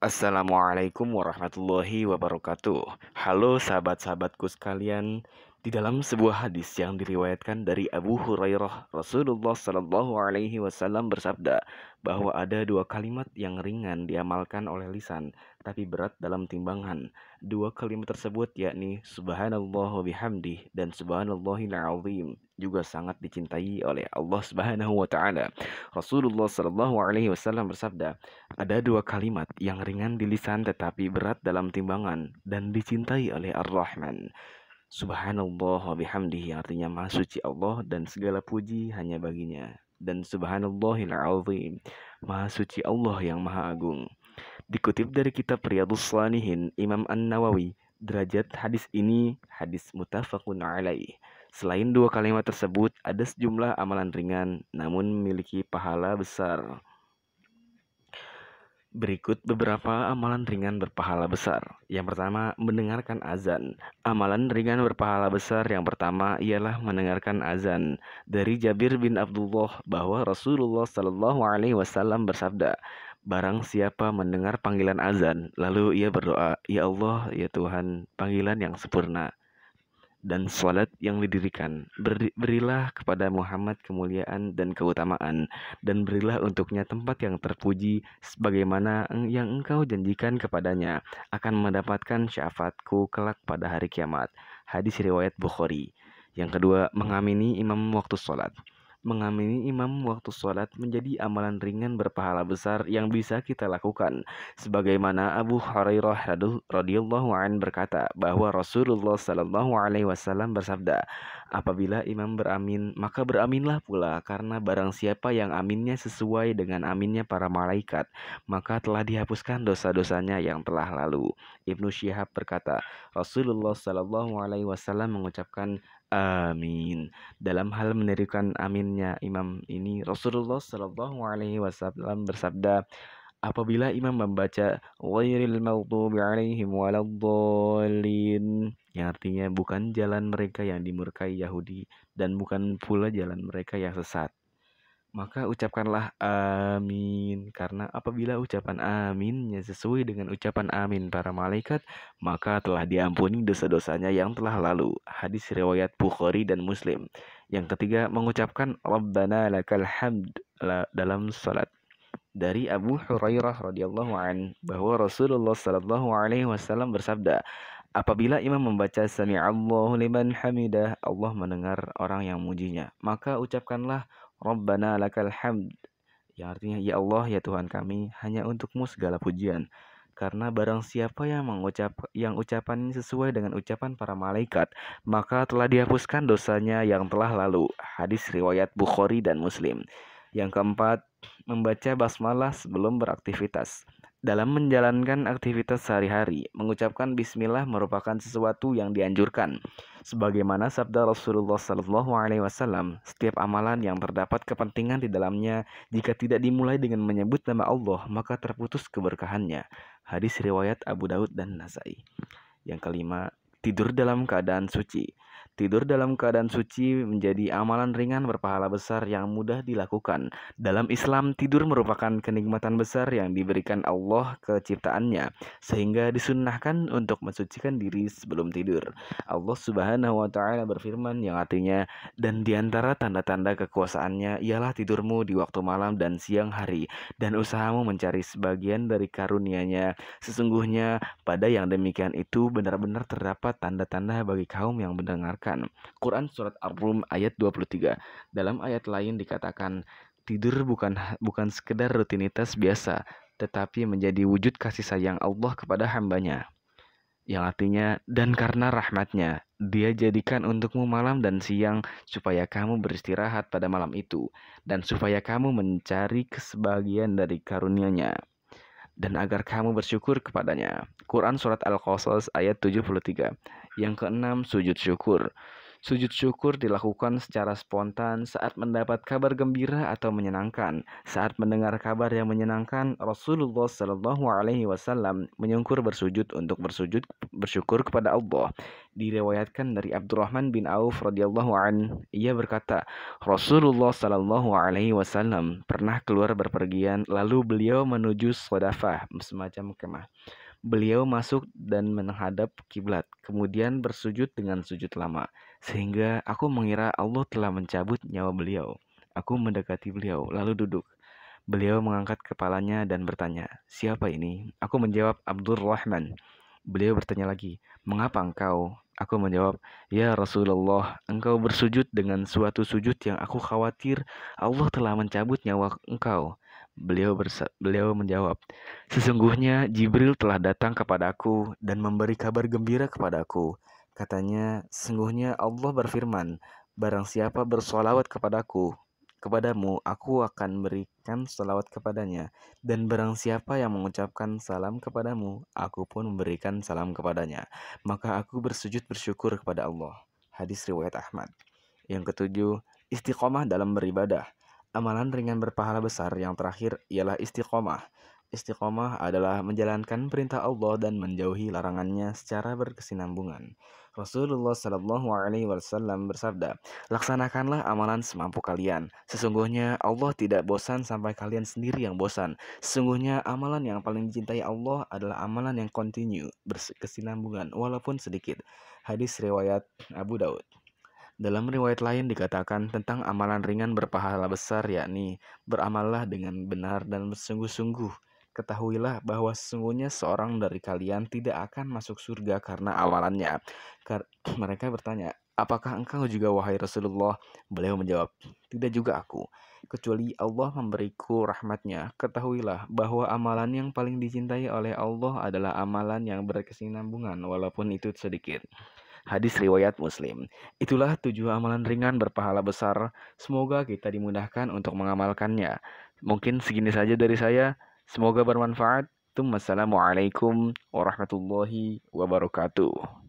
Assalamualaikum warahmatullahi wabarakatuh. Halo sahabat-sahabatku sekalian. Di dalam sebuah hadis yang diriwayatkan dari Abu Hurairah, Rasulullah Shallallahu Alaihi Wasallam bersabda bahwa ada dua kalimat yang ringan diamalkan oleh lisan, tapi berat dalam timbangan. Dua kalimat tersebut yakni Subhanallah wa bihamdih dan Subhanallahil azim, juga sangat dicintai oleh Allah Subhanahu wa taala. Rasulullah Shallallahu Alaihi Wasallam bersabda, ada dua kalimat yang ringan di lisan tetapi berat dalam timbangan dan dicintai oleh Ar-Rahman. Subhanallah wa bihamdihi, artinya maha suci Allah dan segala puji hanya baginya. Dan subhanallahil azim, maha suci Allah yang maha agung. Dikutip dari kitab Riyadhus Shalihin Imam An-Nawawi, derajat hadis ini hadis muttafaqun alaih. Selain dua kalimat tersebut, ada sejumlah amalan ringan namun memiliki pahala besar. Berikut beberapa amalan ringan berpahala besar. Yang pertama, mendengarkan azan. Amalan ringan berpahala besar yang pertama ialah mendengarkan azan. Dari Jabir bin Abdullah bahwa Rasulullah Shallallahu Alaihi Wasallam bersabda, barang siapa mendengar panggilan azan, lalu ia berdoa, ya Allah, ya Tuhan, panggilan yang sempurna dan salat yang didirikan. Berilah kepada Muhammad kemuliaan dan keutamaan, dan berilah untuknya tempat yang terpuji, sebagaimana yang engkau janjikan kepadanya, akan mendapatkan syafaatku kelak pada hari kiamat. Hadis riwayat Bukhari. Yang kedua, mengamini imam waktu sholat. Mengamini imam waktu sholat menjadi amalan ringan berpahala besar yang bisa kita lakukan. Sebagaimana Abu Hurairah radhiyallahu an berkata bahwa Rasulullah Shallallahu Alaihi Wasallam bersabda, apabila imam beramin, maka beraminlah pula, karena barang siapa yang aminnya sesuai dengan aminnya para malaikat, maka telah dihapuskan dosa-dosanya yang telah lalu. Ibnu Syihab berkata, Rasulullah Shallallahu Alaihi Wasallam mengucapkan amin. Dalam hal menirukan aminnya imam ini, Rasulullah Shallallahu Alaihi Wasallam bersabda, apabila imam membaca ghairil maghdubi alaihim waladdallin, yang artinya bukan jalan mereka yang dimurkai Yahudi dan bukan pula jalan mereka yang sesat, maka ucapkanlah amin, karena apabila ucapan aminnya sesuai dengan ucapan amin para malaikat, maka telah diampuni dosa-dosanya yang telah lalu. Hadis riwayat Bukhari dan Muslim. Yang ketiga, mengucapkan Rabbana lakal hamd dalam salat. Dari Abu Hurairah radhiyallahu an bahwa Rasulullah sallallahu alaihi wasallam bersabda, apabila imam membaca sami'allahu liman hamidah, Allah mendengar orang yang mujinya, maka ucapkanlah Rabbana lakal hamd, yang artinya ya Allah ya Tuhan kami, hanya untukmu segala pujian. Karena barang siapa yang ucapannya sesuai dengan ucapan para malaikat, maka telah dihapuskan dosanya yang telah lalu. Hadis riwayat Bukhari dan Muslim. Yang keempat, membaca basmalah sebelum beraktivitas. Dalam menjalankan aktivitas sehari-hari, mengucapkan bismillah merupakan sesuatu yang dianjurkan. Sebagaimana sabda Rasulullah Sallallahu Alaihi Wasallam, setiap amalan yang terdapat kepentingan di dalamnya, jika tidak dimulai dengan menyebut nama Allah, maka terputus keberkahannya. Hadis riwayat Abu Daud dan Nasai. Yang kelima, tidur dalam keadaan suci. Tidur dalam keadaan suci menjadi amalan ringan berpahala besar yang mudah dilakukan. Dalam Islam, tidur merupakan kenikmatan besar yang diberikan Allah ke ciptaannya, sehingga disunnahkan untuk mensucikan diri sebelum tidur. Allah Subhanahu wa taala berfirman yang artinya, dan diantara tanda-tanda kekuasaannya ialah tidurmu di waktu malam dan siang hari, dan usahamu mencari sebagian dari karunia-Nya. Sesungguhnya pada yang demikian itu benar-benar terdapat tanda-tanda bagi kaum yang mendengarkan. Quran Surat Ar-Rum ayat 23. Dalam ayat lain dikatakan, tidur bukan sekedar rutinitas biasa, tetapi menjadi wujud kasih sayang Allah kepada hambanya. Yang artinya, dan karena rahmatnya, Dia jadikan untukmu malam dan siang supaya kamu beristirahat pada malam itu, dan supaya kamu mencari kesebagian dari karunia-Nya, dan agar kamu bersyukur kepadanya. Quran Surat Al-Qasas ayat 73. Yang keenam, sujud syukur. Sujud syukur dilakukan secara spontan saat mendapat kabar gembira atau menyenangkan. Saat mendengar kabar yang menyenangkan, Rasulullah Shallallahu Alaihi Wasallam menyungkur bersujud untuk bersyukur kepada Allah. Diriwayatkan dari Abdurrahman bin Auf radhiyallahu an, ia berkata, Rasulullah Shallallahu Alaihi Wasallam pernah keluar berpergian, lalu beliau menuju Sodafah, semacam kemah. Beliau masuk dan menghadap kiblat, kemudian bersujud dengan sujud lama, sehingga aku mengira Allah telah mencabut nyawa beliau. Aku mendekati beliau, lalu duduk. Beliau mengangkat kepalanya dan bertanya, "Siapa ini?" Aku menjawab, "Abdurrahman." Beliau bertanya lagi, "Mengapa engkau?" Aku menjawab, "Ya Rasulullah, engkau bersujud dengan suatu sujud yang aku khawatir Allah telah mencabut nyawa engkau." Beliau menjawab, "Sesungguhnya Jibril telah datang kepadaku dan memberi kabar gembira kepadaku. Katanya, sesungguhnya Allah berfirman, barang siapa bersolawat kepadamu, aku akan berikan salawat kepadanya. Dan barang siapa yang mengucapkan salam kepadamu, aku pun memberikan salam kepadanya. Maka aku bersujud bersyukur kepada Allah." Hadis riwayat Ahmad. Yang ketujuh, istiqomah dalam beribadah. Amalan ringan berpahala besar yang terakhir ialah istiqomah. Istiqomah adalah menjalankan perintah Allah dan menjauhi larangannya secara berkesinambungan. Rasulullah Shallallahu Alaihi Wasallam bersabda, "Laksanakanlah amalan semampu kalian. Sesungguhnya Allah tidak bosan sampai kalian sendiri yang bosan. Sesungguhnya amalan yang paling dicintai Allah adalah amalan yang kontinu, berkesinambungan, walaupun sedikit." Hadis riwayat Abu Daud. Dalam riwayat lain dikatakan tentang amalan ringan berpahala besar, yakni beramallah dengan benar dan bersungguh-sungguh. Ketahuilah bahwa sesungguhnya seorang dari kalian tidak akan masuk surga karena amalannya. Mereka bertanya, "Apakah engkau juga, wahai Rasulullah?" Beliau menjawab, "Tidak juga aku, kecuali Allah memberiku rahmatnya." Ketahuilah bahwa amalan yang paling dicintai oleh Allah adalah amalan yang berkesinambungan, walaupun itu sedikit. Hadis riwayat Muslim. Itulah 7 amalan ringan berpahala besar. Semoga kita dimudahkan untuk mengamalkannya. Mungkin segini saja dari saya. Semoga bermanfaat. Wassalamualaikum warahmatullahi wabarakatuh.